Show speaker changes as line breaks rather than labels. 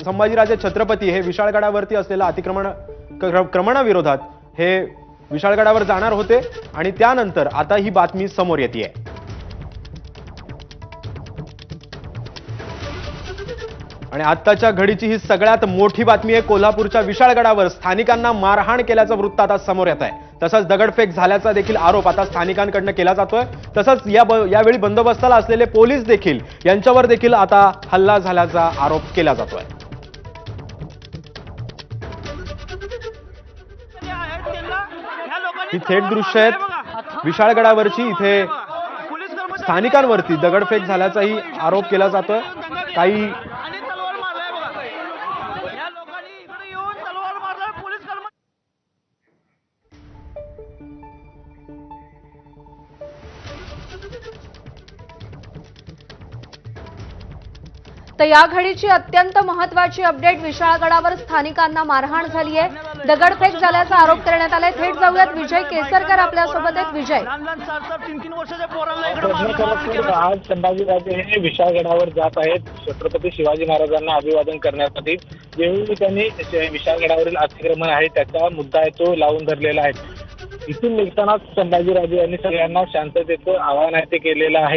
संभाजीराजे छत्रपती हे विशाळगडावरती असलेल्या क्रमणाविरोधात हे विशाळगडावर जाणार होते आणि त्यानंतर आता ही बातमी समोर येते। आणि आत्ताच्या घडीची ही सगळ्यात मोठी बातमी आहे। कोल्हापूरच्या विशाळगडावर स्थानिकांना मारहाण केल्याचं वृत्त आता समोर येत आहे। तसंच दगडफेक झाल्याचा देखील आरोप आता स्थानिकांकडून केला जातोय। तसंच यावेळी बंदोबस्ताला असलेले पोलीस देखील यांच्यावर देखील आता हल्ला झाल्याचा आरोप केला जातोय। ही थेट दृश्य आहेत विशाळगडावरची। इथे स्थानिकांवरती दगडफेक झाल्याचाही आरोप केला जातोय। काही
तर या घडीची अत्यंत महत्त्वाची अपडेट, विशाळगडावर स्थानिकांना मारहाण झाली आहे, दगडफेक झाल्याचा आरोप करण्यात आलाय। थेट जाऊयात, विजय केसरकर आपल्यासोबत आहेत। विजय,
आज संभाजीराजे हे विशाळगडावर जात आहेत छत्रपती शिवाजी महाराजांना अभिवादन करण्यासाठी। जेव्हा त्यांनी विशाळगडावरील अतिक्रमण आहे त्याचा मुद्दा आहे तो लावून धरलेला आहे। इथून निघताना संभाजीराजे यांनी सगळ्यांना शांततेचं आवाहन आहे ते केलेलं आहे।